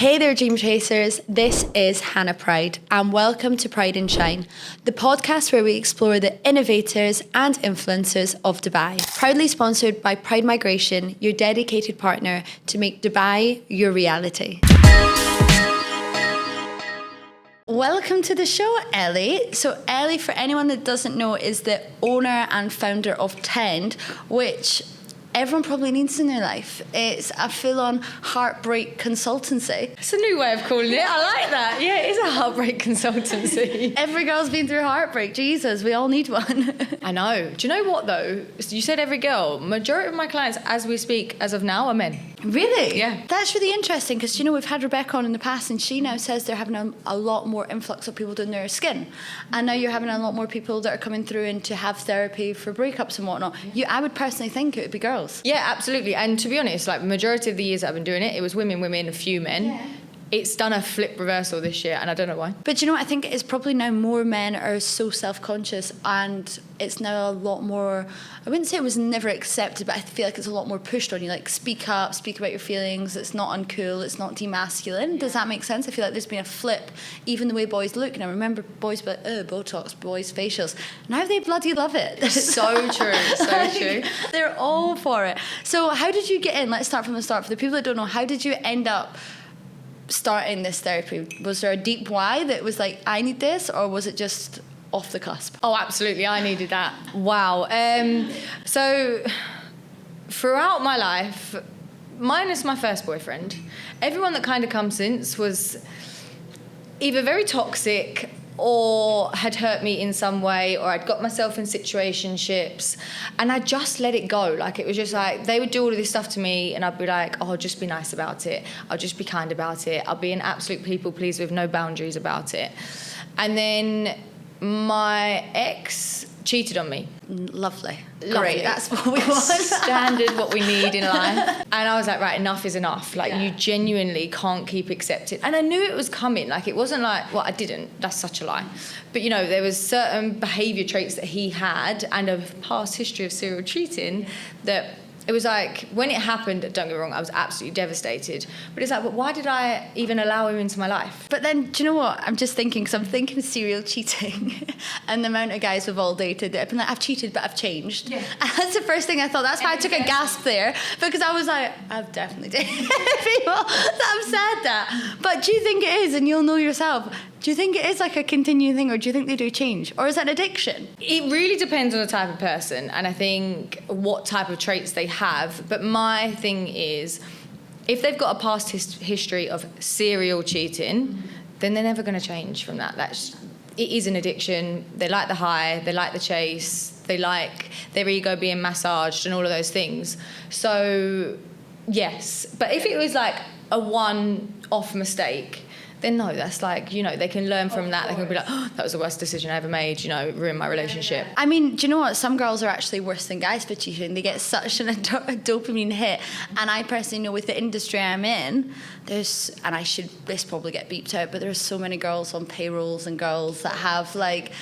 Hey there, Dream Chasers. This is Hannah Pride, and welcome to Pride and Shine, the podcast where we explore the innovators and influencers of Dubai. Proudly sponsored by Pride Migration, your dedicated partner to make Dubai your reality. Welcome to the show, Ellie. So Ellie, for anyone that doesn't know, is the owner and founder of Tend, which everyone probably needs in their life. It's a full-on heartbreak consultancy. It's a new way of calling it. I like that. Yeah, it is a heartbreak consultancy. Every girl's been through heartbreak. Jesus, we all need one. I know. Do you know what, though? You said every girl. Majority of my clients, as we speak, as of now, are men. Really? Yeah. That's really interesting because, you know, we've had Rebecca on in the past and she now says they're having a lot more influx of people doing their skin. And now you're having a lot more people that are coming through and to have therapy for breakups and whatnot. I would personally think it would be girls. Yeah, absolutely. And to be honest, like, majority of the years that I've been doing it, it was women, a few men. Yeah. It's done a flip reversal this year, and I don't know why. But you know what? I think it's probably now more men are so self-conscious, and it's now a lot more, I wouldn't say it was never accepted, but I feel like it's a lot more pushed on you. Like, speak up, speak about your feelings. It's not uncool. It's not demasculine. Does that make sense? I feel like there's been a flip, even the way boys look. And I remember boys be like, oh, Botox, boys, facials. Now they bloody love it. So true, so true. They're all for it. So how did you get in? Let's start from the start. For the people that don't know, how did you end up starting this therapy? Was there a deep why that was like, I need this, or was it just off the cusp? Oh, absolutely, I needed that. Wow. So throughout my life, minus my first boyfriend, everyone that kind of come since was either very toxic or had hurt me in some way, or I'd got myself in situationships and I just let it go. Like, it was just like, they would do all of this stuff to me and I'd be like, oh, just be nice about it. I'll just be kind about it. I'll be an absolute people pleaser with no boundaries about it. And then my ex cheated on me. Lovely. Great. That's what we want. Standard, what we need in life. And I was like, right, enough is enough. Like, you genuinely can't keep accepting. And I knew it was coming. Like, it wasn't like, well, I didn't. That's such a lie. But, you know, there was certain behaviour traits that he had and a past history of serial cheating that it was like, when it happened, don't get me wrong, I was absolutely devastated. But it's like, but why did I even allow him into my life? But then, do you know what? I'm just thinking, because I'm thinking of serial cheating and the amount of guys we've all dated that have been like, I've cheated, but I've changed. Yeah. And that's the first thing I thought. That's why I took a gasp there, because I was like, I've definitely dated people that have said that. But do you think it is, and you'll know yourself, do you think it is like a continuing thing, or do you think they do change? Or is that an addiction? It really depends on the type of person, and I think what type of traits they have. But my thing is, if they've got a past history of serial cheating, then they're never going to change from that. It is an addiction. They like the high, they like the chase, they like their ego being massaged and all of those things. So, yes. But if it was like a one-off mistake, then no, that's like, you know, they can learn from that. They can be like, oh, that was the worst decision I ever made, you know, it ruined my relationship. I mean, do you know what? Some girls are actually worse than guys for cheating. They get such a dopamine hit. And I personally know with the industry I'm in, this probably get beeped out, but there's so many girls on payrolls and girls that have like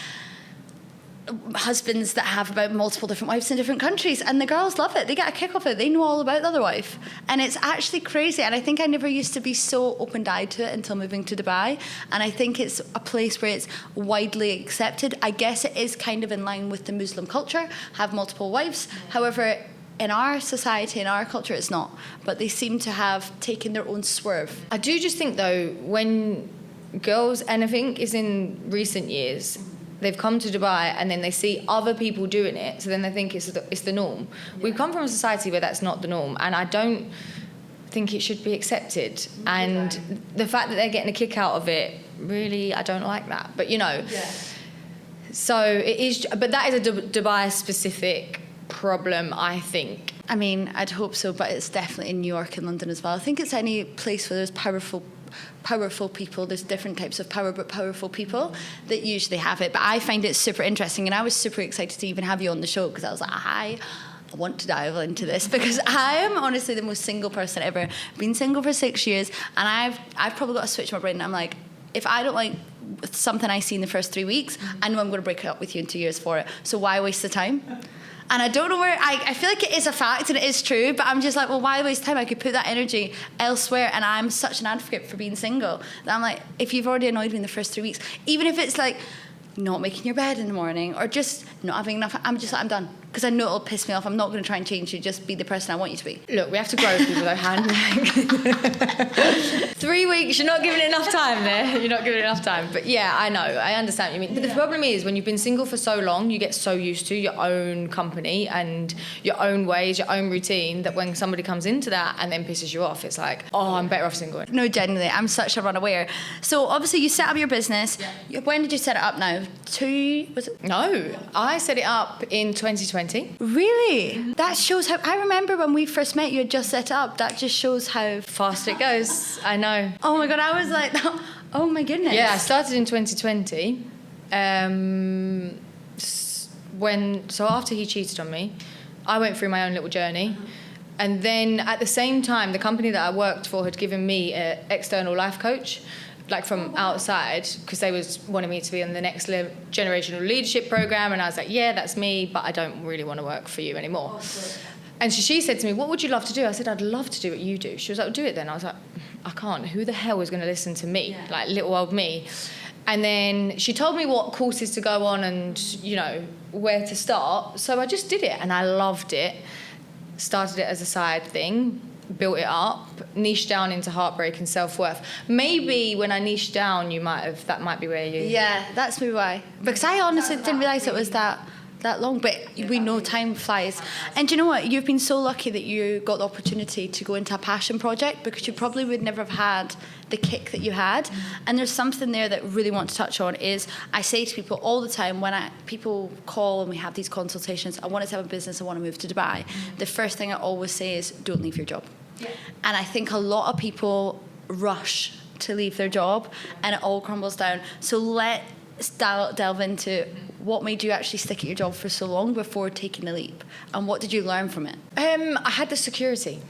husbands that have about multiple different wives in different countries, and the girls love it. They get a kick off it. They know all about the other wife, and it's actually crazy. And I think I never used to be so open-eyed to it until moving to Dubai, and I think it's a place where it's widely accepted. I guess it is kind of in line with the Muslim culture, have multiple wives. However, in our society, in our culture, it's not, but they seem to have taken their own swerve. I do just think, though, when girls, and I think it's in recent years, they've come to Dubai and then they see other people doing it, so then they think it's the norm. Yeah. We've come from a society where that's not the norm, and I don't think it should be accepted. And the fact that they're getting a kick out of it, really, I don't like that. But, you know, so it is, but that is a Dubai-specific problem, I think. I mean, I'd hope so, but it's definitely in New York and London as well. I think it's any place where there's powerful people. There's different types of power, but powerful people that usually have it. But I find it super interesting, and I was super excited to even have you on the show, because I was like, I want to dive into this, because I am honestly the most single person ever. Been single for 6 years, and I've probably got to switch my brain. And I'm like, if I don't like something I see in the first 3 weeks, I know I'm going to break up with you in 2 years for it. So why waste the time? And I don't know where, I feel like it is a fact and it is true, but I'm just like, well, why waste time? I could put that energy elsewhere. And I'm such an advocate for being single that I'm like, if you've already annoyed me in the first 3 weeks, even if it's like not making your bed in the morning or just not having enough, I'm just like, I'm done. Because I know it'll piss me off. I'm not going to try and change you. Just be the person I want you to be. Look, we have to grow people though, Han. 3 weeks, you're not giving it enough time there. You're not giving it enough time. But yeah, I know. I understand what you mean. But the problem is when you've been single for so long, you get so used to your own company and your own ways, your own routine, that when somebody comes into that and then pisses you off, it's like, oh, I'm better off single. No, genuinely, I'm such a runaway. So obviously you set up your business. Yeah. When did you set it up now? No, I set it up in 2020. Really? That shows how... I remember when we first met, you had just set it up. That just shows how fast it goes. I know. Oh my God, I was like, oh my goodness. Yeah, I started in 2020. So after he cheated on me, I went through my own little journey. And then at the same time, the company that I worked for had given me an external life coach, like from outside, because they wanted me to be in the next generational leadership program. And I was like, yeah, that's me, but I don't really want to work for you anymore. And she said to me, what would you love to do? I said, I'd love to do what you do. She was like, well, do it then. I was like, I can't. Who the hell is going to listen to me? Yeah. Like little old me. And then she told me what courses to go on and, you know, where to start. So I just did it and I loved it. Started it as a side thing, built it up, niched down into heartbreak and self-worth. Maybe when I niched down, that might be where you... Yeah, that's maybe why. Because I honestly didn't realise it was that long, but we know time flies. And do you know what? You've been so lucky that you got the opportunity to go into a passion project, because you probably would never have had the kick that you had. And there's something there that I really want to touch on is, I say to people all the time when people call and we have these consultations, I want to have a business, I want to move to Dubai. The first thing I always say is, don't leave your job. Yeah. And I think a lot of people rush to leave their job and it all crumbles down. So let's delve into what made you actually stick at your job for so long before taking the leap, and what did you learn from it? I had the security.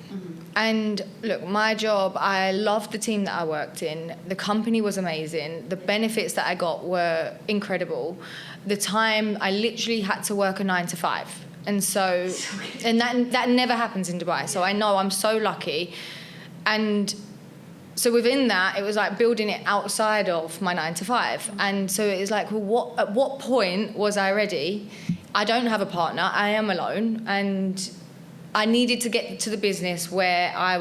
And look, my job, I loved the team that I worked in. The company was amazing. The benefits that I got were incredible. The time, I literally had to work a 9 to 5. And so and that never happens in Dubai. So I know I'm so lucky. And so within that, it was like building it outside of my 9 to 5. And so it was like, well, at what point was I ready? I don't have a partner. I am alone. And I needed to get to the business where I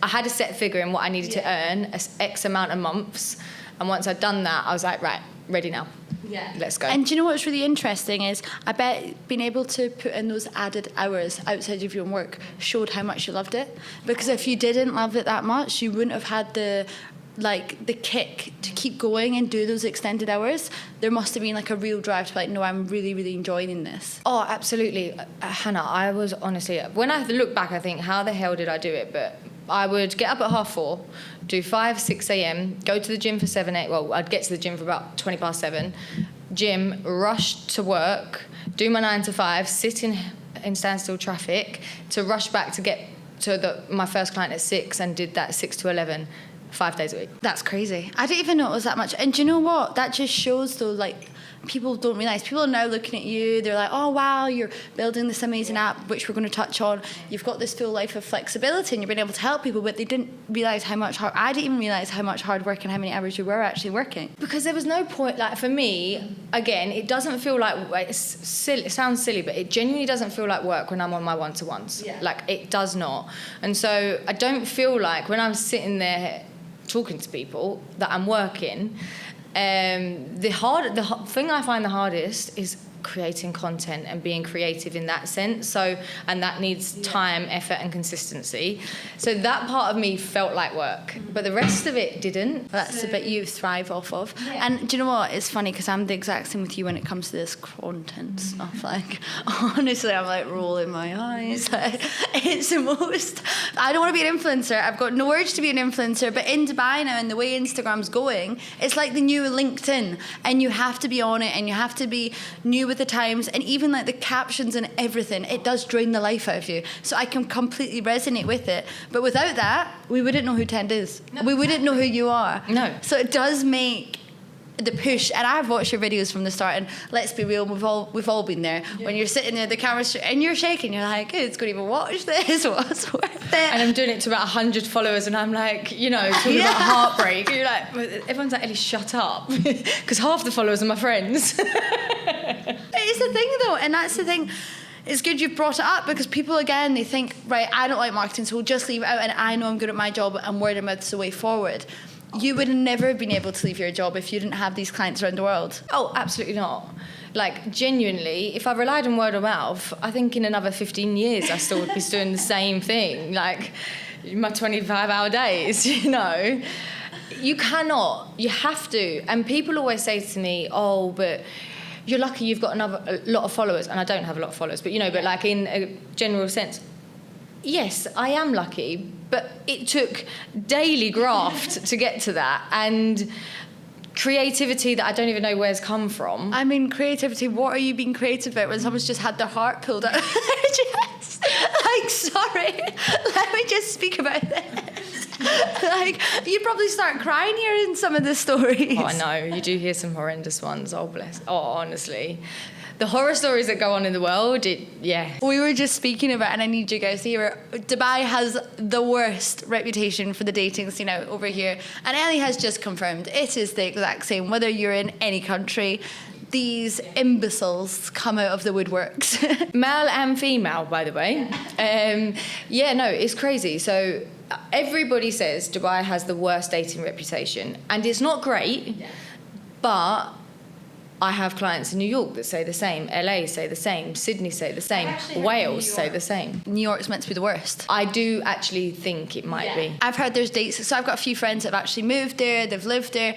had a set figure in what I needed to earn, X amount of months. And once I'd done that, I was like, right, ready now. Yeah. Let's go. And do you know what's really interesting is, I bet being able to put in those added hours outside of your own work showed how much you loved it. Because if you didn't love it that much, you wouldn't have had the kick to keep going and do those extended hours. There must have been like a real drive to be like, no, I'm really, really enjoying this. Oh, absolutely. Hannah, I was honestly, when I look back, I think, how the hell did I do it? But I would get up at 4:30, do 5, 6 a.m, go to the gym for 7, 8. Well, I'd get to the gym for about 20 past 7. Gym, rush to work, do my 9 to 5, sit in standstill traffic to rush back to get to my first client at 6, and did that 6 to 11, 5 days a week. That's crazy. I didn't even know it was that much. And do you know what? That just shows, though, like, people don't realise. People are now looking at you. They're like, oh, wow, you're building this amazing app, which we're going to touch on. You've got this full life of flexibility and you're being able to help people, but they didn't realise how much I didn't even realise how much hard work and how many hours you were actually working. Because there was no point, like, for me, again, it doesn't feel like, it's silly, it sounds silly, but it genuinely doesn't feel like work when I'm on my one-to-ones. Yeah. Like, it does not. And so I don't feel like when I'm sitting there talking to people that I'm working, the thing I find the hardest is creating content and being creative in that sense. So, and that needs time, effort, and consistency. So that part of me felt like work, but the rest of it didn't. That's the bit you thrive off of. Yeah. And do you know what? It's funny because I'm the exact same with you when it comes to this content stuff. Like, honestly, I'm like rolling my eyes. Like, it's the most. I don't want to be an influencer. I've got no urge to be an influencer. But in Dubai now, and the way Instagram's going, it's like the new LinkedIn, and you have to be on it, and you have to be new with the times, and even like the captions and everything, it does drain the life out of you. So I can completely resonate with it. But without that, we wouldn't know who Tend is. No. We wouldn't know who you are. No. So it does make the push, and I've watched your videos from the start, and let's be real, we've all been there. Yeah. When you're sitting there, the camera's and you're shaking, you're like, who's going to even watch this? What's worth it? And I'm doing it to about 100 followers, and I'm like, talking about heartbreak. You're like, everyone's like, Ellie, shut up, because half the followers are my friends. It's the thing though, and that's the thing. It's good you've brought it up, because people, again, they think, right, I don't like marketing, so we'll just leave it out, and I know I'm good at my job, and word of mouth is the way forward. You would have never been able to leave your job if you didn't have these clients around the world. Oh, absolutely not. Like, genuinely, if I relied on word of mouth, I think in another 15 years I still would be doing the same thing, like my 25-hour days, You cannot. You have to. And people always say to me, oh, but you're lucky you've got a lot of followers. And I don't have a lot of followers, but, but like in a general sense, yes, I am lucky, but it took daily graft to get to that, and creativity that I don't even know where's come from. I mean, creativity, what are you being creative about when someone's just had their heart pulled out of their chest? Like, sorry, let me just speak about this. Like, you'd probably start crying hearing some of the stories. Oh, I know, you do hear some horrendous ones, oh bless, honestly. The horror stories that go on in the world, We were just speaking about, and I need you guys to hear it, Dubai has the worst reputation for the dating scene out over here. And Ellie has just confirmed it is the exact same, whether you're in any country. These imbeciles come out of the woodworks. Male and female, by the way. It's crazy. So everybody says Dubai has the worst dating reputation. And it's not great, but I have clients in New York that say the same, LA say the same, Sydney say the same, Wales say the same. New York's meant to be the worst. I do actually think it might be. I've heard there's dates, so I've got a few friends that have actually moved there, they've lived there.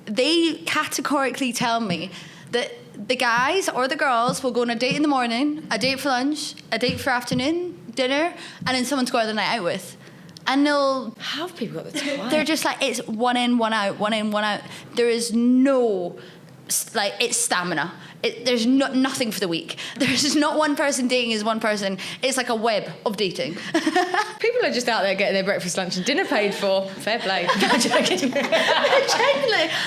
They categorically tell me that the guys or the girls will go on a date in the morning, a date for lunch, a date for afternoon, dinner, and then someone to go out the night out with. And they'll... How have people got the time? They're just like, it's one in, one out, one in, one out. There is no... Like, it's stamina. There's nothing for the week. There's not one person dating as one person. It's like a web of dating. People are just out there getting their breakfast, lunch and dinner paid for. Fair play. Genuinely.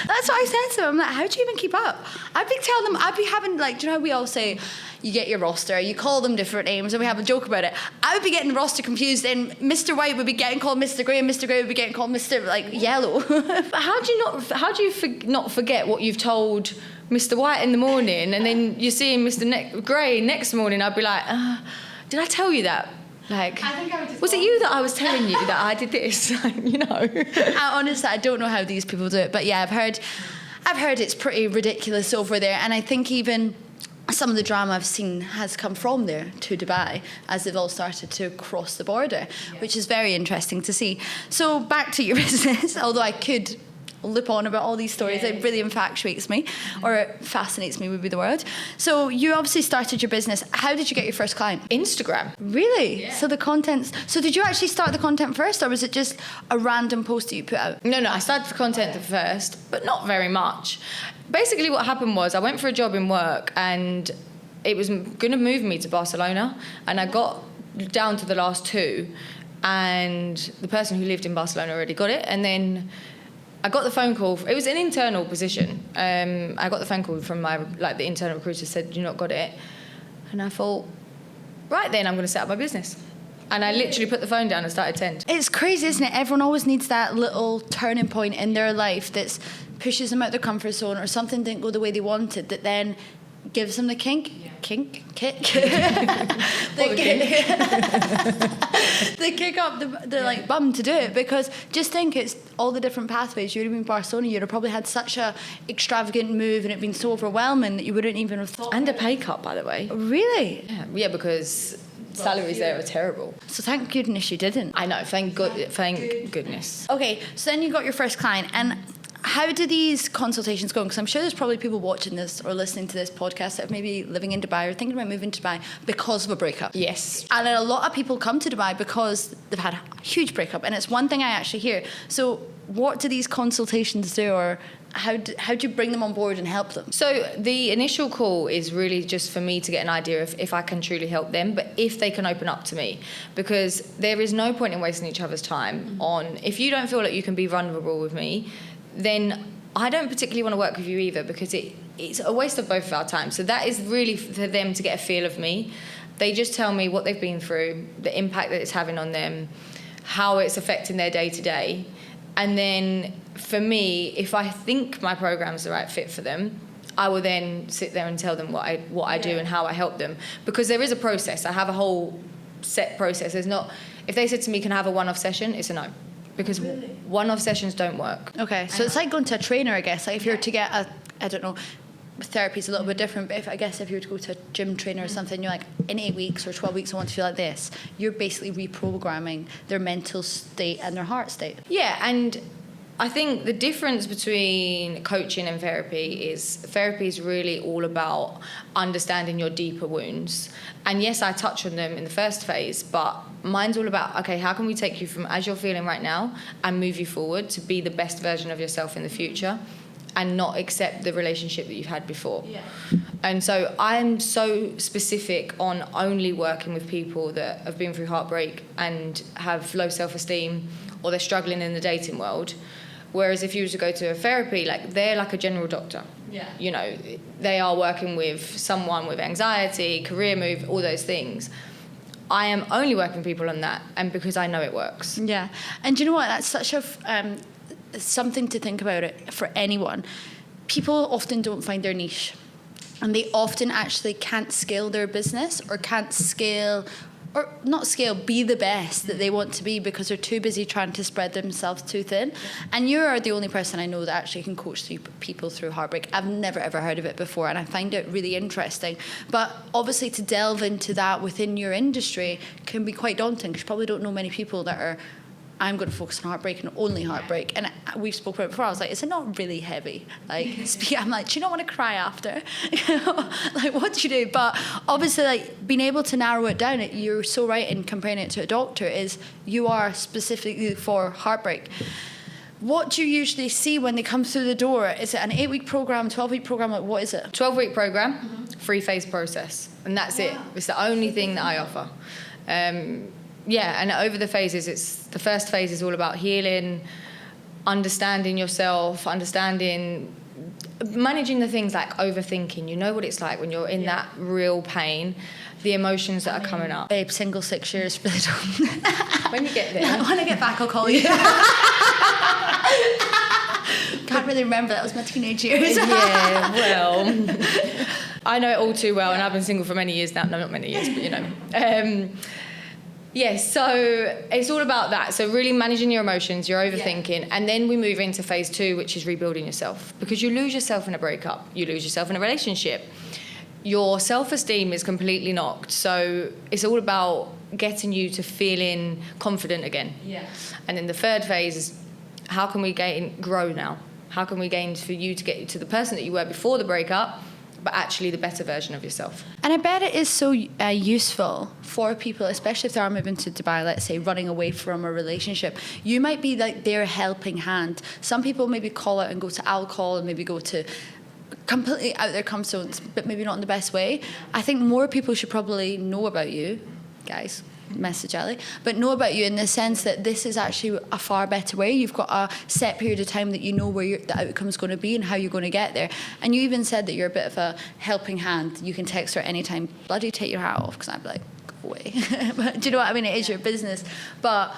That's what I said to them. I'm like, how do you even keep up? I'd be telling them, I'd be having, like, do you know how we all say, you get your roster, you call them different names, and we have a joke about it. I would be getting the roster confused, and Mr. White would be getting called Mr. Grey, and Mr. Grey would be getting called Mr. Yellow. But how do you not forget what you've told Mr. White in the morning, and then you're seeing Mr. Grey next morning? I'd be like, did I tell you that? Like, was it you that I was telling you that I did this? Honestly, I don't know how these people do it, but yeah, I've heard it's pretty ridiculous over there, and I think even some of the drama I've seen has come from there to Dubai as they've all started to cross the border, which is very interesting to see. So back to your business, although I could loop on about all these stories. It really infatuates me, or fascinates me would be the word. So you obviously started your business. How did you get your first client? Instagram. Really? Yeah. So the contents. So did you actually start the content first, or was it just a random post that you put out? No, I started the content first, but not very much. Basically what happened was I went for a job in work, and it was going to move me to Barcelona, and I got down to the last two, and the person who lived in Barcelona already got it, and then I got the phone call. It was an internal position. I got the phone call from the internal recruiter said, you not got it. And I thought, right then, I'm going to set up my business. And I literally put the phone down and started Tend. It's crazy, isn't it? Everyone always needs that little turning point in their life that pushes them out their comfort zone, or something didn't go the way they wanted, that then gives them the kick. They kick up the bum to do it, because just think, it's all the different pathways. You would have been in Barcelona, you'd have probably had such a extravagant move, and it'd been so overwhelming that you wouldn't even have thought. And a pay cut, by the way. Really? Yeah, because salaries there are terrible. So thank goodness you didn't. I know, thank goodness. Okay, so then you got your first client, and how do these consultations go? Because I'm sure there's probably people watching this or listening to this podcast that are maybe living in Dubai or thinking about moving to Dubai because of a breakup. Yes. And a lot of people come to Dubai because they've had a huge breakup, and it's one thing I actually hear. So what do these consultations do, or how do you bring them on board and help them? So the initial call is really just for me to get an idea of if I can truly help them, but if they can open up to me, because there is no point in wasting each other's time on, if you don't feel like you can be vulnerable with me, then I don't particularly want to work with you either, because it's a waste of both of our time. So that is really for them to get a feel of me. They just tell me what they've been through, the impact that it's having on them, how it's affecting their day-to-day. And then for me, if I think my program's the right fit for them, I will then sit there and tell them what I do and how I help them. Because there is a process. I have a whole set process. There's not... If they said to me, can I have a one-off session? It's a no. Because one-off sessions don't work. Okay, so it's like going to a trainer, I guess. Like if you're to get I don't know, therapy's a little bit different, but if you were to go to a gym trainer or something, you're like, in 8 weeks or 12 weeks I want to feel like this, you're basically reprogramming their mental state and their heart state. Yeah, and I think the difference between coaching and therapy is really all about understanding your deeper wounds. And yes, I touch on them in the first phase, but mine's all about, okay, how can we take you from as you're feeling right now and move you forward to be the best version of yourself in the future, and not accept the relationship that you've had before. Yeah. And so I'm so specific on only working with people that have been through heartbreak and have low self-esteem, or they're struggling in the dating world. Whereas if you were to go to a therapy, like, they're like a general doctor. Yeah. You know, they are working with someone with anxiety, career move, all those things. I am only working with people on that, and because I know it works. Yeah. And do you know what? That's such a... something to think about it for anyone. People often don't find their niche, and they often actually can't scale their business, or can't scale, or not scale, be the best that they want to be, because they're too busy trying to spread themselves too thin. And you are the only person I know that actually can coach people through heartbreak. I've never ever heard of it before, and I find it really interesting. But obviously to delve into that within your industry can be quite daunting, because you probably don't know many people that are, I'm going to focus on heartbreak and only heartbreak. And we've spoken about it before. I was like, is it not really heavy? Like, I'm like, do you not want to cry after? Like, what do you do? But obviously, like, being able to narrow it down, you're so right in comparing it to a doctor, is you are specifically for heartbreak. What do you usually see when they come through the door? Is it an 8-week program, 12-week program? Like, what is it? 12-week program, 3-phase process. And that's it. It's the only thing that I offer. Yeah, and over the phases, the first phase is all about healing, understanding yourself, managing the things like overthinking. You know what it's like when you're in that real pain, the emotions that are coming up. Babe, single 6 years, really don't. When you get there. When I get back, I'll call you. Can't really remember, that was my teenage years. Yeah, well, I know it all too well, and I've been single for many years now. No, not many years, but you know. Yes, so it's all about that. So really managing your emotions, your overthinking, and then we move into phase 2, which is rebuilding yourself. Because you lose yourself in a breakup, you lose yourself in a relationship. Your self-esteem is completely knocked. So it's all about getting you to feeling confident again. Yeah. And then the third phase is, how can we grow now? How can we gain for you to get to the person that you were before the breakup, but actually the better version of yourself? And I bet it is so useful for people, especially if they are moving to Dubai, let's say, running away from a relationship. You might be like their helping hand. Some people maybe call out and go to alcohol, and maybe go to completely out their comfort zones, but maybe not in the best way. I think more people should probably know about you, guys. Message Ellie, but know about you in the sense that this is actually a far better way. You've got a set period of time that you know where the outcome is going to be and how you're going to get there. And you even said that you're a bit of a helping hand. You can text her anytime, bloody take your hat off, because I'd be like, go away. But do you know what I mean? It is your business. But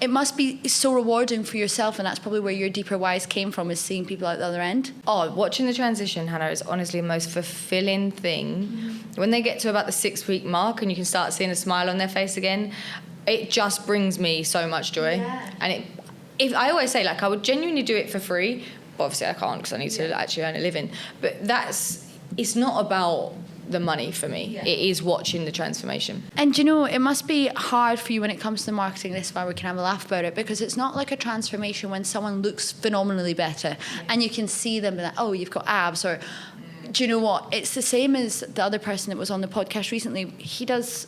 it must be so rewarding for yourself, and that's probably where your deeper whys came from, is seeing people out the other end. Oh, watching the transition, Hannah, is honestly the most fulfilling thing. Mm-hmm. When they get to about the 6-week mark and you can start seeing a smile on their face again, it just brings me so much joy. Yeah. And if I always say, like, I would genuinely do it for free, but obviously I can't because I need to actually earn a living. But it's not about the money for me. Yeah. It is watching the transformation. And you know, it must be hard for you when it comes to marketing. This is why we can have a laugh about it, because it's not like a transformation when someone looks phenomenally better and you can see them like, oh, you've got abs, or do you know what? It's the same as the other person that was on the podcast recently. He does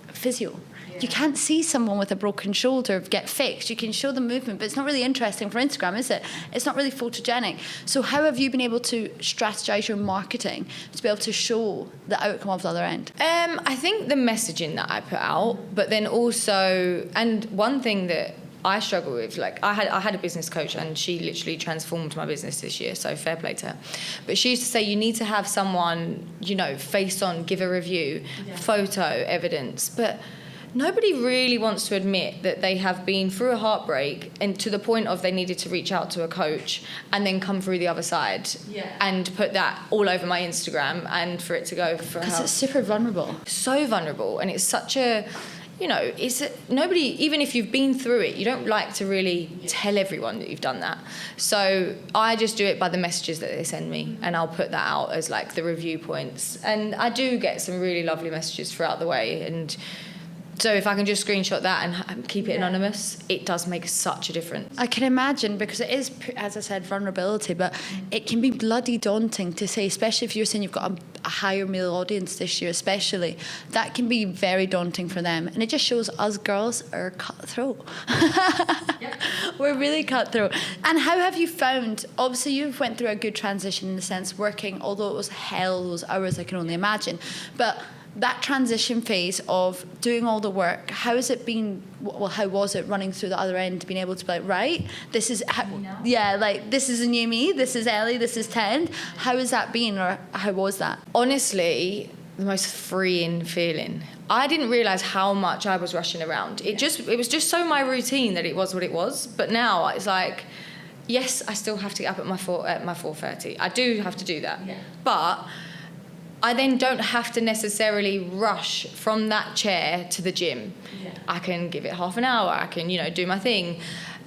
physio. You can't see someone with a broken shoulder get fixed. You can show the movement, but it's not really interesting for Instagram, is it? It's not really photogenic. So how have you been able to strategize your marketing to be able to show the outcome of the other end? I think the messaging that I put out, but then also, and one thing that I struggle with. Like, I had a business coach, and she literally transformed my business this year, so fair play to her. But she used to say, you need to have someone, you know, face on, give a review, photo evidence. But nobody really wants to admit that they have been through a heartbreak, and to the point of they needed to reach out to a coach and then come through the other side and put that all over my Instagram, and for it to go for because it's super vulnerable. So vulnerable, and it's such a, you know, nobody, even if you've been through it, you don't like to really tell everyone that you've done that. So I just do it by the messages that they send me, and I'll put that out as like the review points. And I do get some really lovely messages throughout the way, and so if I can just screenshot that and keep it anonymous, it does make such a difference. I can imagine, because it is, as I said, vulnerability, but it can be bloody daunting to say, especially if you're saying you've got a higher male audience this year especially, that can be very daunting for them. And it just shows us girls are cutthroat. We're really cutthroat. And how have you found, obviously you've went through a good transition in the sense working, although it was hell, those hours I can only imagine, but that transition phase of doing all the work, how has it been? Well, how was it running through the other end, being able to be like, right, this is this is a new me, this is Ellie, this is Tend. How has that been, or how was that? Honestly, the most freeing feeling. I didn't realise how much I was rushing around. It was just so my routine that it was what it was. But now it's like, yes, I still have to get up at my 4:30. I do have to do that, but I then don't have to necessarily rush from that chair to the gym. I can give it half an hour. I can, you know, do my thing.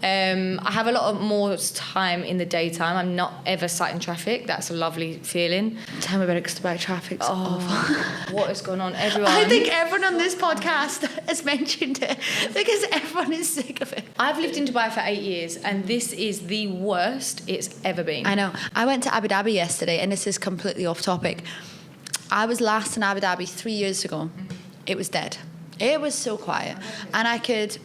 I have a lot more time in the daytime. I'm not ever sat in traffic. That's a lovely feeling. Tell me about it, because the traffic's awful. What is going on? Everyone. I think everyone on this podcast has mentioned it, because everyone is sick of it. I've lived in Dubai for 8 years, and this is the worst it's ever been. I know. I went to Abu Dhabi yesterday, and this is completely off topic. I was last in Abu Dhabi 3 years ago. It was dead. It was so quiet. And I could...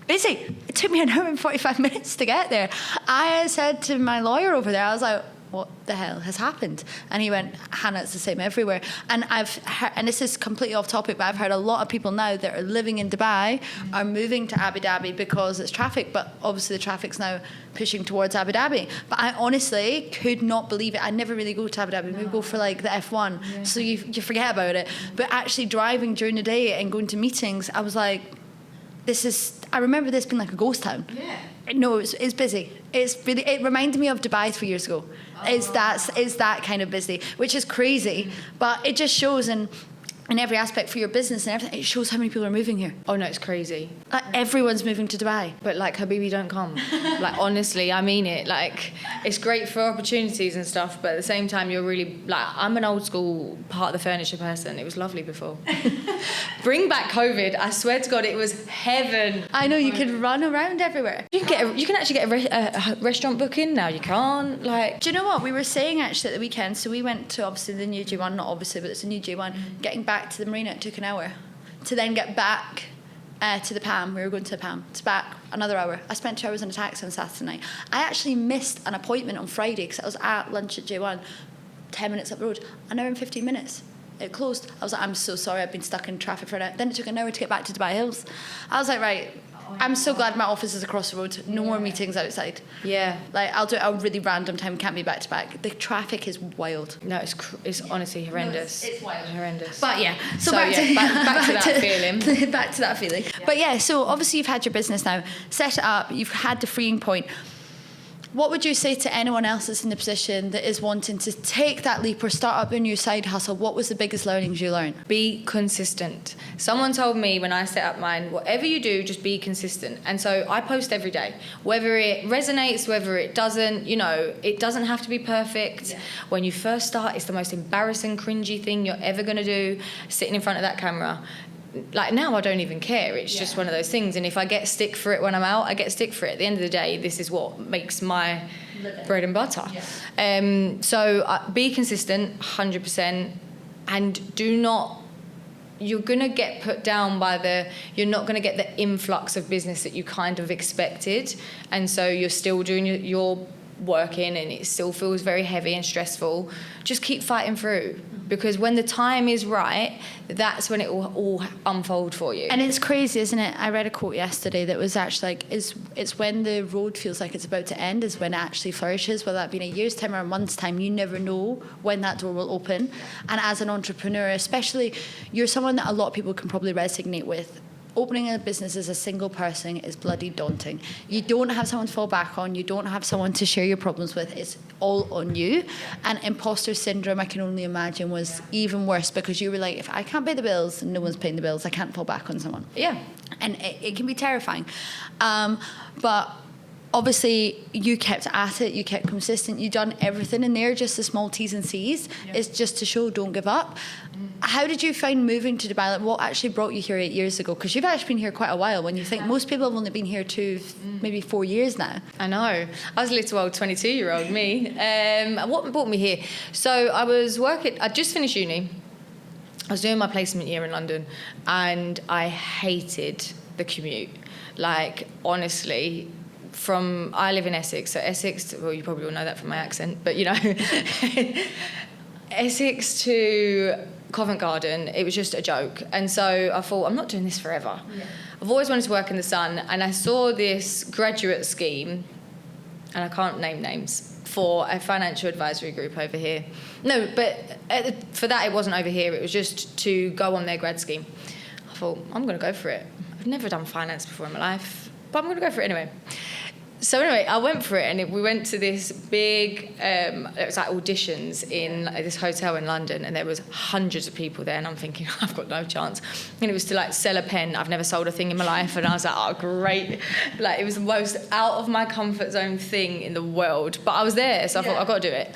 Busy. It took me an hour and 45 minutes to get there. I said to my lawyer over there, I was like, what the hell has happened? And he went, Hannah, it's the same everywhere. And I've heard, and this is completely off topic, but I've heard a lot of people now that are living in Dubai are moving to Abu Dhabi because it's traffic, but obviously the traffic's now pushing towards Abu Dhabi. But I honestly could not believe it. I never really go to Abu Dhabi. We go for like the F1, so you forget about it. But actually driving during the day and going to meetings, I was like, I remember this being like a ghost town. No, it's busy. It reminded me of Dubai 3 years ago. It's that kind of busy, which is crazy, but it just shows in every aspect for your business and everything. It shows how many people are moving here. Oh no, it's crazy. Like, everyone's moving to Dubai. But like, Habibi, don't come. Like, honestly, I mean it. Like, it's great for opportunities and stuff, but at the same time, you're really, like, I'm an old school part of the furniture person. It was lovely before. Bring back COVID. I swear to God, it was heaven. I know, you could run around everywhere. You can actually get a restaurant booking now. You can't, like... Do you know what we were saying actually at the weekend? So we went to obviously the new J1, not obviously, but it's a new J1. Getting back to the marina, it took an hour. To then get back to the Palm, we were going to the Palm. It's back another hour. I spent 2 hours in a taxi on Saturday night. I actually missed an appointment on Friday because I was at lunch at J1, 10 minutes up the road, an hour and 15 minutes. It closed. I was like, I'm so sorry, I've been stuck in traffic for an hour. Then it took an hour to get back to Dubai Hills. I was like, right, I'm so glad my office is across the road. No more meetings outside. Yeah. Like, I'll do it at a really random time, can't be back to back. The traffic is wild. No, it's honestly horrendous. No, it's wild. Horrendous. But yeah, back to that feeling. Back to that feeling. Yeah. But yeah, so obviously you've had your business now, set it up, you've had the freeing point. What would you say to anyone else that's in the position that is wanting to take that leap or start up a new side hustle? What was the biggest learnings you learned? Be consistent. Someone told me when I set up mine, whatever you do, just be consistent. And so I post every day. Whether it resonates, whether it doesn't, you know, it doesn't have to be perfect. Yeah. When you first start, it's the most embarrassing, cringy thing you're ever going to do, sitting in front of that camera. Like, now I don't even care. It's just one of those things. And if I get stick for it when I'm out, I get stick for it. At the end of the day, this is what makes my bread and butter. Yeah. So be consistent, 100%, and do not... You're going to get put down by you're not going to get the influx of business that you kind of expected. And so you're still doing your work in, and it still feels very heavy and stressful. Just keep fighting through. because when the time is right, that's when it will all unfold for you. And it's crazy, isn't it? I read a quote yesterday that was actually like, it's when the road feels like it's about to end is when it actually flourishes, whether that be in a year's time or a month's time. You never know when that door will open. And as an entrepreneur, especially, you're someone that a lot of people can probably resonate with. Opening a business as a single person is bloody daunting. You don't have someone to fall back on. You don't have someone to share your problems with. It's all on you. And imposter syndrome, I can only imagine, was even worse because you were like, if I can't pay the bills and no one's paying the bills, I can't fall back on someone. Yeah. And it can be terrifying. But obviously, you kept at it. You kept consistent. You done everything. And they're just the small T's and C's. Yeah. It's just to show don't give up. How did you find moving to Dubai? Like, what actually brought you here 8 years ago? Because you've actually been here quite a while. When you think most people have only been here maybe 4 years now. I know. I was a little old 22-year-old me. What brought me here? So I was working. I just finished uni. I was doing my placement year in London, and I hated the commute. Like, honestly. I live in Essex, so Essex, well, you probably all know that from my accent, but you know, Essex to Covent Garden, it was just a joke. And so I thought, I'm not doing this forever. Yeah. I've always wanted to work in the sun, and I saw this graduate scheme, and I can't name names, for a financial advisory group over here. No, but for that, it wasn't over here, it was just to go on their grad scheme. I thought, I'm going to go for it. I've never done finance before in my life, but I'm going to go for it anyway. So anyway, I went for it, and we went to this big, it was like auditions in this hotel in London, and there was hundreds of people there, and I'm thinking, I've got no chance. And it was to like sell a pen. I've never sold a thing in my life, and I was like, oh, great. Like, it was the most out of my comfort zone thing in the world. But I was there, so I thought, I've got to do it.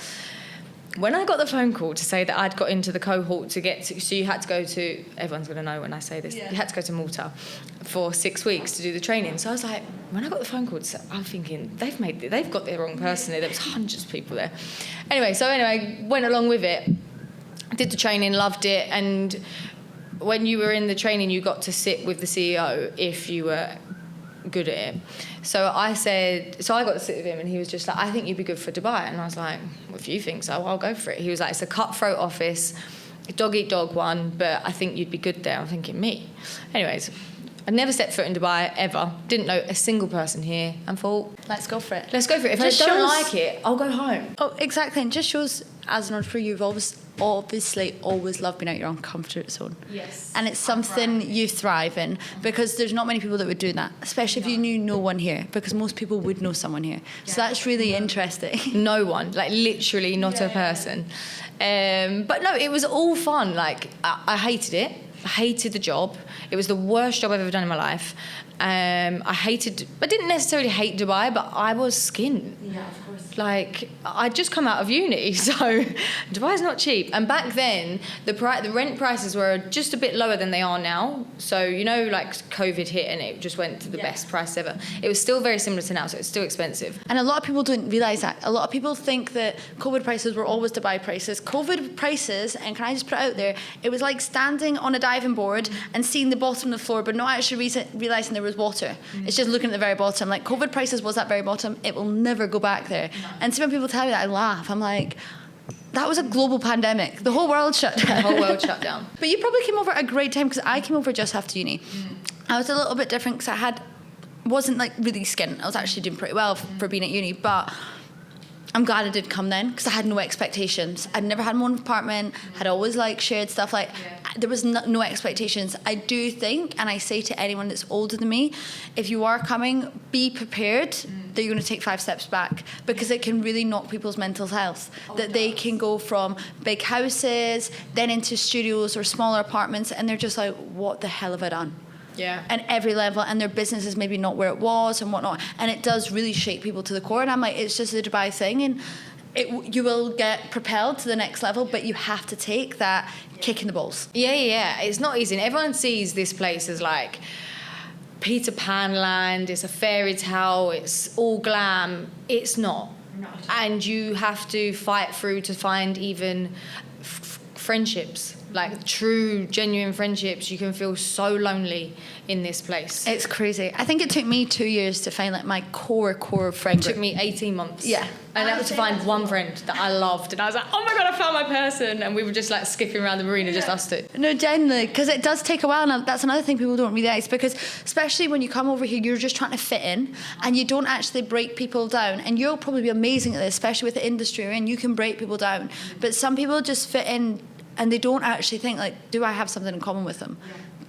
When I got the phone call to say that I'd got into the cohort to get to, so you had to go to, everyone's going to know when I say this, you had to go to Malta for 6 weeks to do the training. So I was like, when I got the phone call, I'm thinking, they've got the wrong person there. There was hundreds of people there. Anyway, went along with it, did the training, loved it. And when you were in the training, you got to sit with the CEO if you were good at it. So I got to sit with him, and he was just like, I think you'd be good for Dubai. And I was like, well, if you think so, I'll go for it. He was like, it's a cutthroat office, a dog-eat-dog one, but I think you'd be good there. I'm thinking, me? Anyways, I'd never stepped foot in Dubai, ever. Didn't know a single person here, and thought, let's go for it. If I don't like it, I'll go home. Oh, exactly. And just shows, as an entrepreneur, you've obviously always loved being out your own comfort zone. Yes. And it's something you thrive in, because there's not many people that would do that, especially if you knew no one here, because most people would know someone here. So that's really interesting. No one, like literally not a person. But no, it was all fun. Like, I hated it. I hated the job. It was the worst job I've ever done in my life. I didn't necessarily hate Dubai, but I was skinned. Yeah, of course. Like, I'd just come out of uni, so Dubai's not cheap. And back then, the rent prices were just a bit lower than they are now. So, you know, like COVID hit and it just went to the best price ever. It was still very similar to now, so it's still expensive. And a lot of people don't realise that. A lot of people think that COVID prices were always Dubai prices. COVID prices, and can I just put it out there, it was like standing on a diving board and seeing the bottom of the floor, but not actually realising there was water. It's just looking at the very bottom. Like, COVID prices was that very bottom. It will never go back there. And so when people tell me that, I laugh. I'm like, that was a global pandemic. The whole world shut down. The whole world shut down. But you probably came over at a great time, because I came over just after uni. I was a little bit different because wasn't like really skint. I was actually doing pretty well for being at uni, but I'm glad I did come then, because I had no expectations. I'd never had my own apartment, had always like shared stuff. Like, there was no expectations. I do think, and I say to anyone that's older than me, if you are coming, be prepared that you're going to take 5 steps back, because it can really knock people's mental health. That they can go from big houses, then into studios or smaller apartments, and they're just like, what the hell have I done? Yeah. And every level, and their business is maybe not where it was and whatnot. And it does really shake people to the core. And I'm like, it's just a Dubai thing, and you will get propelled to the next level, but you have to take that kick in the balls. Yeah. It's not easy. And everyone sees this place as like Peter Pan land, it's a fairy tale, it's all glam. It's not. And you have to fight through to find even friendships. Like true, genuine friendships, you can feel so lonely in this place. It's crazy. I think it took me 2 years to find like my core friend It group. took me 18 months. Yeah. And that was to find one friend that I loved. And I was like, oh my God, I found my person. And we were just like skipping around the marina, just us two. No, genuinely, because it does take a while, and that's another thing people don't realise, because especially when you come over here, you're just trying to fit in, and you don't actually break people down, and you'll probably be amazing at this, especially with the industry you're in, you can break people down, but some people just fit in, and they don't actually think, like, do I have something in common with them?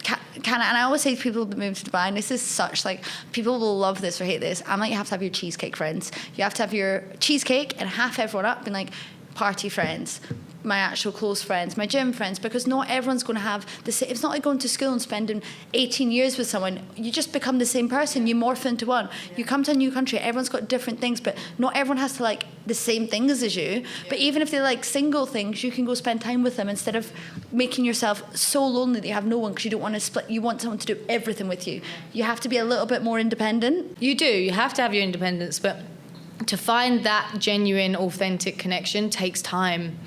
Can I? And I always say to people that move to Dubai, and this is such, like, people will love this or hate this, I'm like, you have to have your cheesecake friends. You have to have your cheesecake and half everyone up and, like, party friends, my actual close friends, my gym friends, because not everyone's going to have the same. It's not like going to school and spending 18 years with someone. You just become the same person. You morph into one. You come to a new country. Everyone's got different things, but not everyone has to like the same things as you. But even if they like single things, you can go spend time with them instead of making yourself so lonely that you have no one because you don't want to split. You want someone to do everything with you. You have to be a little bit more independent. You do. You have to have your independence, but to find that genuine, authentic connection takes time.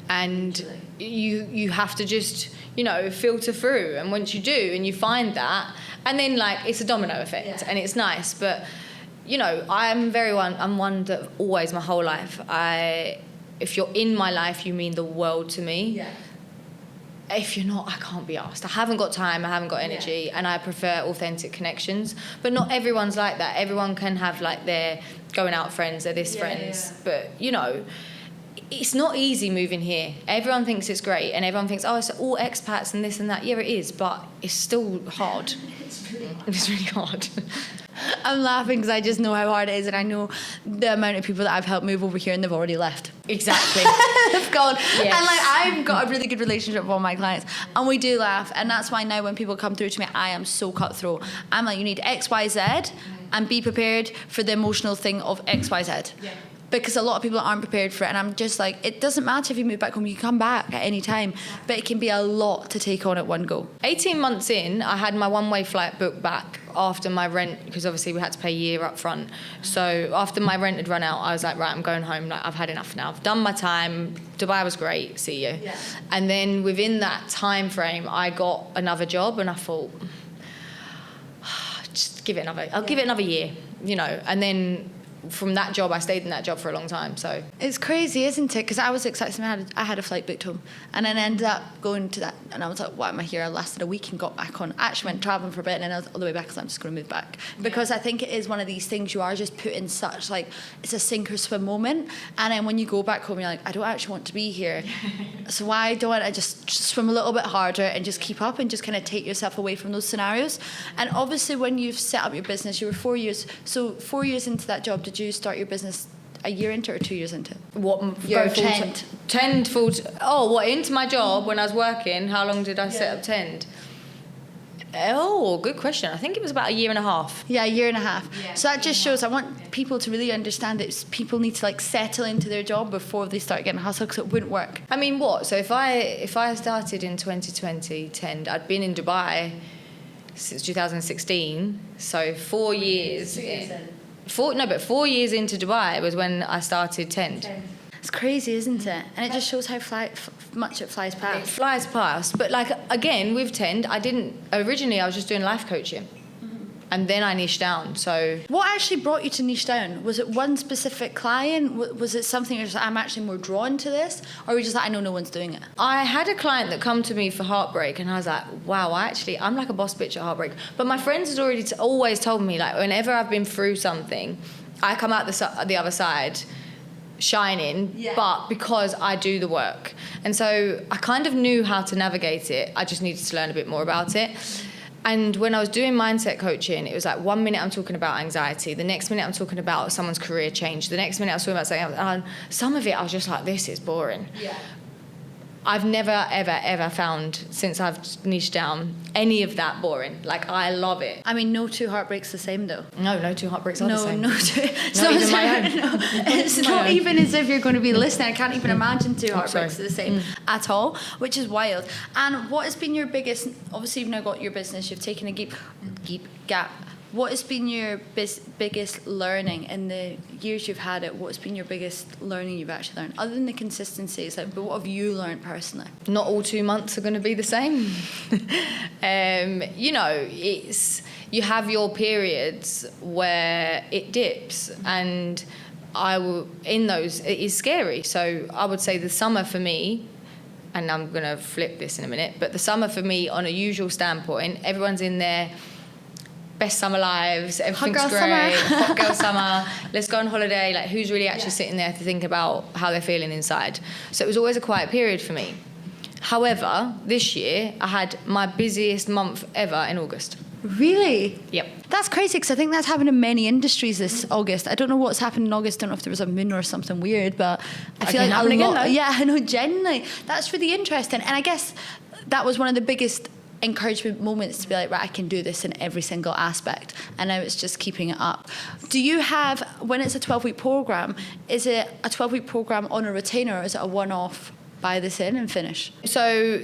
And you have to just, you know, filter through. And once you do and you find that, and then like it's a domino effect and it's nice. But, you know, I'm one that always my whole life, if you're in my life, you mean the world to me. Yeah. If you're not, I can't be asked. I haven't got time, I haven't got energy, and I prefer authentic connections. But not everyone's like that. Everyone can have like their going out friends, they're friends. Yeah. But, you know, it's not easy moving here. Everyone thinks it's great, and everyone thinks, oh, it's all expats and this and that. Yeah, it is, but it's still hard. It's really hard. I'm laughing because I just know how hard it is, and I know the amount of people that I've helped move over here and they've already left. Exactly. They've gone. Yes. And like I've got a really good relationship with all my clients, and we do laugh, and that's why now when people come through to me, I am so cutthroat. I'm like, you need X, Y, Z, and be prepared for the emotional thing of X, Y, Z. Yeah. Because a lot of people aren't prepared for it, and I'm just like, it doesn't matter if you move back home, you can come back at any time, but it can be a lot to take on at one go. 18 months in, I had my one-way flight booked back after my rent, because obviously we had to pay a year up front. So after my rent had run out, I was like, right, I'm going home. Like, I've had enough now. I've done my time. Dubai was great. See you. Yeah. And then within that time frame, I got another job, and I thought, just give it another year, you know, and then from that job, I stayed in that job for a long time. So it's crazy, isn't it? Because I was excited. I had a flight booked home, and then ended up going to that, and I was like, why am I here? I lasted a week and got back on. I actually went travelling for a bit, and then I was all the way back because I'm just going to move back. Because I think it is one of these things you are just put in such, like, it's a sink or swim moment, and then when you go back home, you're like, I don't actually want to be here. So why don't I just swim a little bit harder and just keep up and just kind of take yourself away from those scenarios? And obviously when you've set up your business, you were 4 years. So 4 years into that job, did you start your business a year into it or 2 years into it? What? Your Tend full. Oh, what, into my job when I was working? How long did I set up Tend? Oh, good question. I think it was about a year and a half. Yeah, a year and a half. Yeah. So that just shows, I want people to really understand that people need to like settle into their job before they start getting hustled, because it wouldn't work. I mean, what? So if I started in 2020 Tend, I'd been in Dubai since 2016. So 4 years. 4 years into Dubai was when I started Tend. It's crazy, isn't it? And it just shows how much it flies past. It flies past. But like, again, with Tend, originally I was just doing life coaching. And then I niched down, so... What actually brought you to niche down? Was it one specific client? Was it something you're just like, I'm actually more drawn to this? Or were you just like, I know no one's doing it? I had a client that come to me for Heartbreak, and I was like, wow, I'm like a boss bitch at Heartbreak. But my friends had already always told me, like, whenever I've been through something, I come out the other side shining, but because I do the work. And so I kind of knew how to navigate it. I just needed to learn a bit more about it. And when I was doing mindset coaching, it was like 1 minute I'm talking about anxiety, the next minute I'm talking about someone's career change, the next minute I was talking about something else. And some of it I was just like, this is boring. Yeah. I've never, ever, ever found, since I've niched down, any of that boring. Like, I love it. I mean, no two heartbreaks the same, though. No two heartbreaks are the same. Not even my own. No, it's not even as if you're going to be listening. I can't even imagine two heartbreaks are the same at all, which is wild. And what has been your biggest... Obviously, you've now got your business. You've taken a gap. What has been your biggest learning in the years you've had it? What's been your biggest learning you've actually learned? Other than the consistencies, like, but what have you learned personally? Not all 2 months are going to be the same. You know, you have your periods where it dips, and in those, it is scary. So I would say the summer for me, and I'm going to flip this in a minute, but the summer for me, on a usual standpoint, everyone's in their best summer lives, everything's great, hot girl summer, let's go on holiday, like who's really actually sitting there to think about how they're feeling inside? So it was always a quiet period for me. However, this year I had my busiest month ever in August. Really? Yep. That's crazy, because I think that's happened in many industries this August. I don't know what's happened in August. I don't know if there was a moon or something weird, but I feel like a lot. Yeah, I know, genuinely. That's really interesting. And I guess that was one of the biggest encouragement moments, to be like, right, I can do this in every single aspect, and now it's just keeping it up. Do you have, when it's a 12-week program, is it a 12-week program on a retainer, or is it a one-off, buy this in and finish? So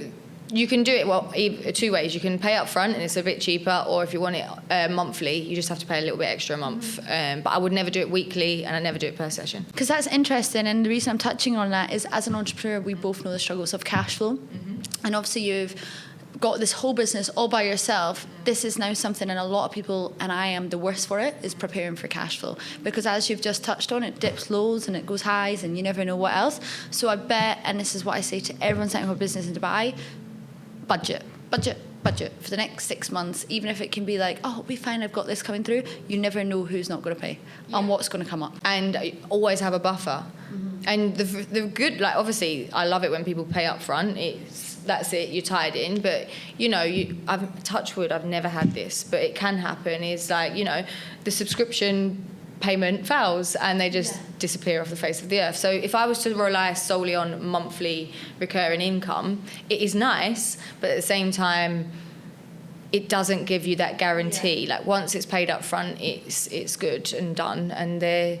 you can do it two ways. You can pay up front and it's a bit cheaper, or if you want it monthly, you just have to pay a little bit extra a month. But I would never do it weekly, and I never do it per session. Because that's interesting, and the reason I'm touching on that is, as an entrepreneur, we both know the struggles of cash flow. And obviously you've got this whole business all by yourself. This is now something, and a lot of people, and I am the worst for it, is preparing for cash flow, because as you've just touched on, it dips lows and it goes highs, and you never know what else. So I bet, and this is what I say to everyone setting up a business in Dubai, budget for the next 6 months. Even if it can be like, oh, it'll be fine, I've got this coming through, you never know who's not going to pay and what's going to come up. And always have a buffer. And the good, like, obviously I love it when people pay up front. That's it, you're tied in. But, you know, I've touched wood, I've never had this, but it can happen, is like, you know, the subscription payment fails and they just disappear off the face of the earth. So if I was to rely solely on monthly recurring income, it is nice, but at the same time, it doesn't give you that guarantee. Like, once it's paid up front, it's good and done. And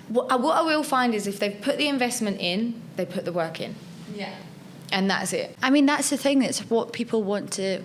what I will find is, if they've put the investment in, they put the work in. Yeah. And that's it. I mean, that's the thing. That's what people want to,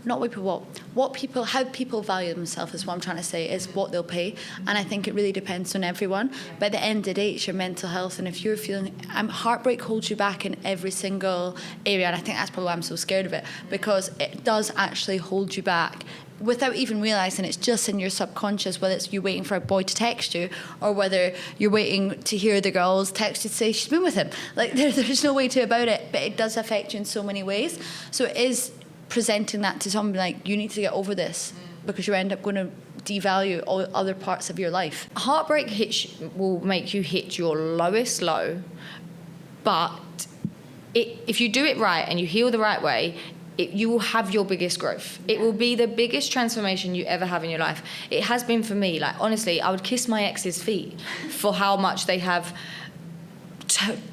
not what people want, how people value themselves is what I'm trying to say, is what they'll pay. And I think it really depends on everyone. But at the end of the day, it's your mental health. And if you're feeling, heartbreak holds you back in every single area. And I think that's probably why I'm so scared of it, because it does actually hold you back without even realising. It's just in your subconscious, whether it's you waiting for a boy to text you, or whether you're waiting to hear the girls text you to say she's been with him. Like, there's no way to about it, but it does affect you in so many ways. So it is presenting that to someone like, you need to get over this, because you end up going to devalue all other parts of your life. Heartbreak will make you hit your lowest low, but if you do it right and you heal the right way, you will have your biggest growth. It will be the biggest transformation you ever have in your life. It has been for me. Like, honestly, I would kiss my ex's feet for how much they have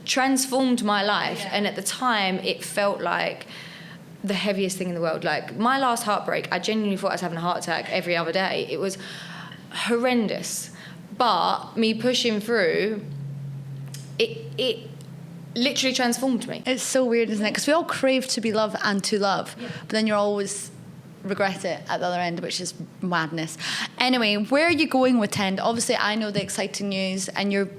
transformed my life. Yeah. And at the time, it felt like the heaviest thing in the world. Like, my last heartbreak, I genuinely thought I was having a heart attack every other day. It was horrendous. But me pushing through, it literally transformed me. It's so weird, isn't it? Because we all crave to be loved and to love, but then you're always regret it at the other end, which is madness. Anyway, where are you going with Tend? Obviously, I know the exciting news, and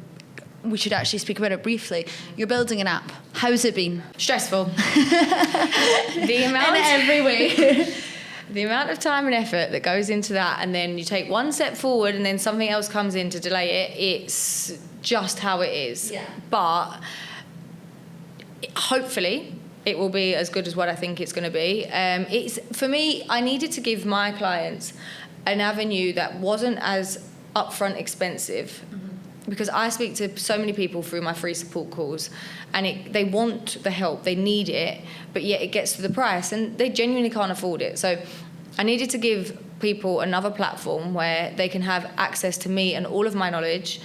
we should actually speak about it briefly. You're building an app. How's it been? Stressful. The amount in every way. The amount of time and effort that goes into that, and then you take one step forward and then something else comes in to delay it. It's just how it is. Yeah. But hopefully it will be as good as what I think it's going to be. For me, I needed to give my clients an avenue that wasn't as upfront expensive, because I speak to so many people through my free support calls, and they want the help, they need it, but yet it gets to the price and they genuinely can't afford it. So I needed to give people another platform where they can have access to me and all of my knowledge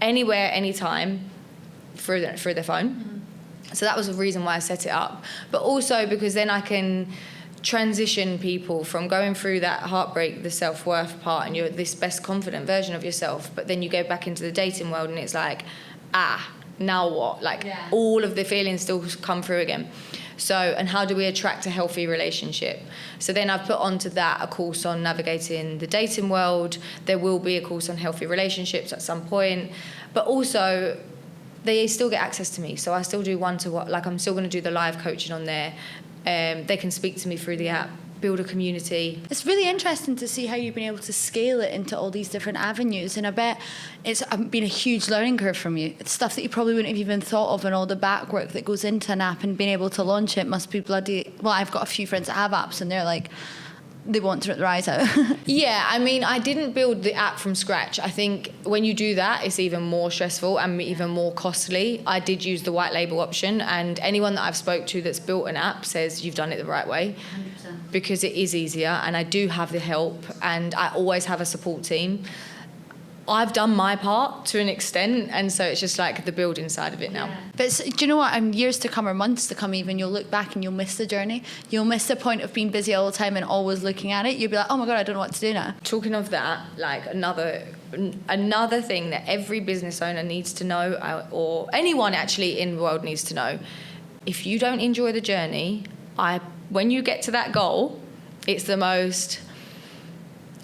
anywhere, anytime, through their phone. So that was the reason why I set it up. But also because then I can transition people from going through that heartbreak, the self-worth part, and you're this best confident version of yourself, but then you go back into the dating world and it's like, now what? Like, all of the feelings still come through again. So, and how do we attract a healthy relationship? So then I've put onto that a course on navigating the dating world. There will be a course on healthy relationships at some point. But also, they still get access to me. So I still do one-to-one, like I'm still going to do the live coaching on there. They can speak to me through the app, build a community. It's really interesting to see how you've been able to scale it into all these different avenues, and I bet it's been a huge learning curve from you. It's stuff that you probably wouldn't have even thought of, and all the back work that goes into an app, and being able to launch it must be bloody... Well, I've got a few friends that have apps and they're like, they want to rip their eyes out. Yeah, I mean, I didn't build the app from scratch. I think when you do that, it's even more stressful and even more costly. I did use the white label option, and anyone that I've spoke to that's built an app says you've done it the right way. 100%. Because it is easier, and I do have the help, and I always have a support team. I've done my part to an extent, and so it's just like the building side of it now. Yeah. But do you know what? Years to come, or months to come even, you'll look back and you'll miss the journey. You'll miss the point of being busy all the time and always looking at it. You'll be like, oh my God, I don't know what to do now. Talking of that, like another thing that every business owner needs to know, or anyone actually in the world needs to know, if you don't enjoy the journey, when you get to that goal, it's the most...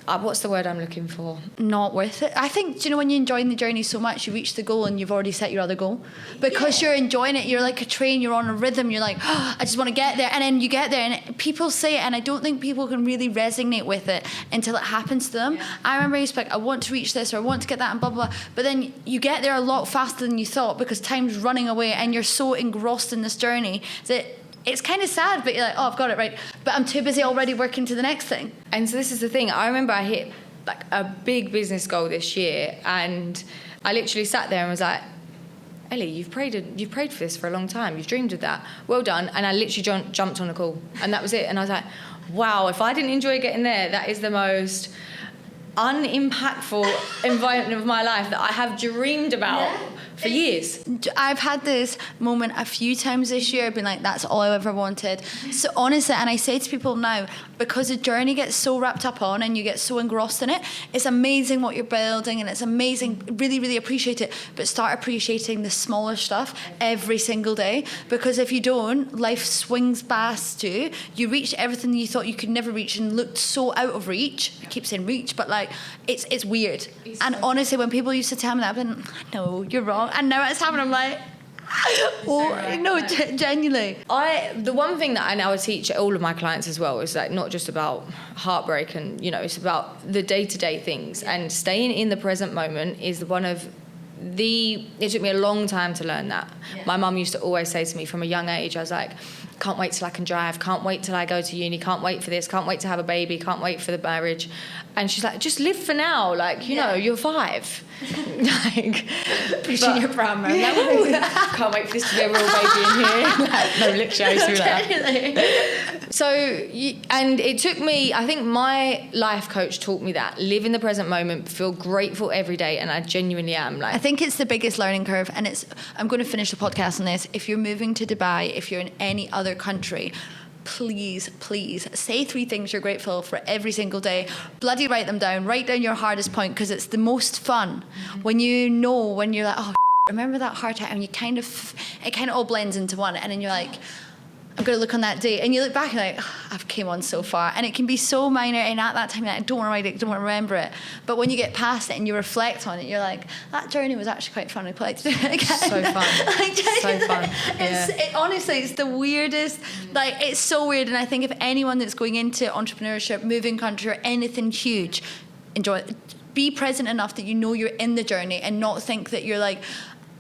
what's the word I'm looking for? Not worth it. I think, do you know, when you're enjoying the journey so much, you reach the goal and you've already set your other goal. Because you're enjoying it, you're like a train, you're on a rhythm, you're like, oh, I just want to get there. And then you get there, and people say it, and I don't think people can really resonate with it until it happens to them. Yeah. I remember I used to be like, I want to reach this, or I want to get that, and blah, blah, blah. But then you get there a lot faster than you thought, because time's running away and you're so engrossed in this journey that it's kind of sad, but you're like, oh, I've got it right. But I'm too busy already working to the next thing. And so this is the thing. I remember I hit like a big business goal this year, and I literally sat there and was like, Ellie, you've prayed for this for a long time. You've dreamed of that. Well done. And I literally jumped on a call, and that was it. And I was like, wow, if I didn't enjoy getting there, that is the most unimpactful environment of my life that I have dreamed about for years. I've had this moment a few times this year. I've been like, that's all I ever wanted. So honestly, and I say to people now, because the journey gets so wrapped up on and you get so engrossed in it, it's amazing what you're building, and it's amazing, really, really appreciate it, but start appreciating the smaller stuff every single day, because if you don't, life swings past you. You reach everything you thought you could never reach and looked so out of reach. I keep saying reach, but like, it's weird. And honestly, when people used to tell me that, I've been, no, you're wrong. And now it's happening, I'm like, genuinely. The one thing that I now teach all of my clients as well is like not just about heartbreak, and it's about the day-to-day things, and staying in the present moment is one of it took me a long time to learn that. My mum used to always say to me from a young age, I was like, can't wait till I can drive, can't wait till I go to uni, can't wait for this, can't wait to have a baby, can't wait for the marriage. And she's like, just live for now, like, you're 5. Like, pushing your pram around. Can't wait for this to be a real baby in here. Like, no, literally, that. So, and it took me, I think my life coach taught me that. Live in the present moment, feel grateful every day, and I genuinely am. Like, I think it's the biggest learning curve, and I'm going to finish the podcast on this. If you're moving to Dubai, if you're in any other country, please say 3 things you're grateful for every single day. Bloody write them down. Write down your hardest point, because it's the most fun when you're like, oh, remember that heartache, and it kind of all blends into one, and then you're like, I'm going to look on that date, and you look back and you're like, oh, I've came on so far, and it can be so minor, and at that time I don't want to write it, don't want to remember it, but when you get past it and you reflect on it, you're like, that journey was actually quite fun. I'd like to do it again. So fun. Like, so fun. Honestly, it's the weirdest, like, it's so weird, and I think if anyone that's going into entrepreneurship, moving country, or anything huge, enjoy it. Be present enough that you know you're in the journey, and not think that you're like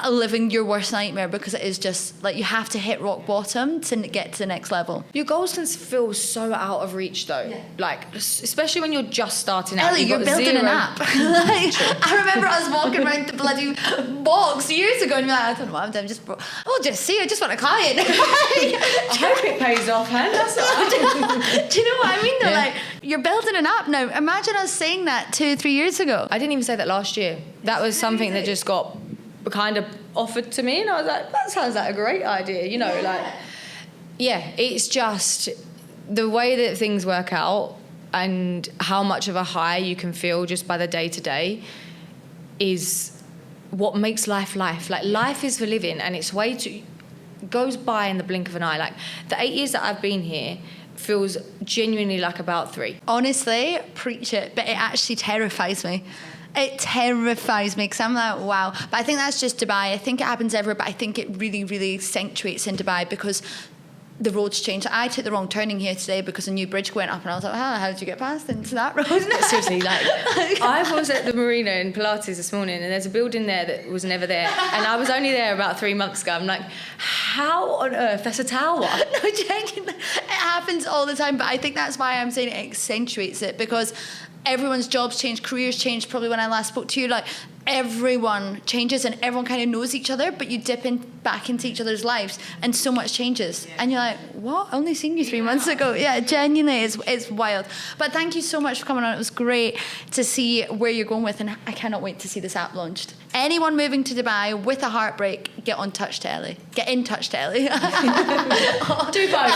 living your worst nightmare, because it is just like you have to hit rock bottom to get to the next level. Your goals can feel so out of reach though, like especially when you're just starting out. Ellie, you're building an app. Like, I remember I was walking around the bloody box years ago, and you're like, I don't know what I'm doing, I just want a client. I hope it pays off, huh? That's do you know what I mean though? Like, you're building an app now. Imagine us saying that 2-3 years ago. I didn't even say that last year. That was something that just got kind of offered to me, and I was like, that sounds like a great idea, it's just the way that things work out, and how much of a high you can feel just by the day-to-day is what makes life. Like, life is for living, and it's way too goes by in the blink of an eye. Like, the 8 years that I've been here feels genuinely like about 3. Honestly, preach it, but it actually terrifies me. It terrifies me because I'm like, wow. But I think that's just Dubai. I think it happens everywhere, but I think it really, really accentuates in Dubai because the roads change. I took the wrong turning here today because a new bridge went up, and I was like, how did you get past into that road? Seriously, like, I was at the marina in Pilates this morning, and there's a building there that was never there, and I was only there about 3 months ago. I'm like, how on earth? That's a tower. No, genuinely, it happens all the time, but I think that's why I'm saying it accentuates it, because everyone's jobs change, careers change. Probably when I last spoke to you, like, everyone changes and everyone kind of knows each other, but you dip back into each other's lives and so much changes. Yeah. And you're like, what? I only seen you 3 months ago. Yeah, genuinely, it's wild. But thank you so much for coming on. It was great to see where you're going with, and I cannot wait to see this app launched. Anyone moving to Dubai with a heartbreak, get in touch to Ellie. Do both.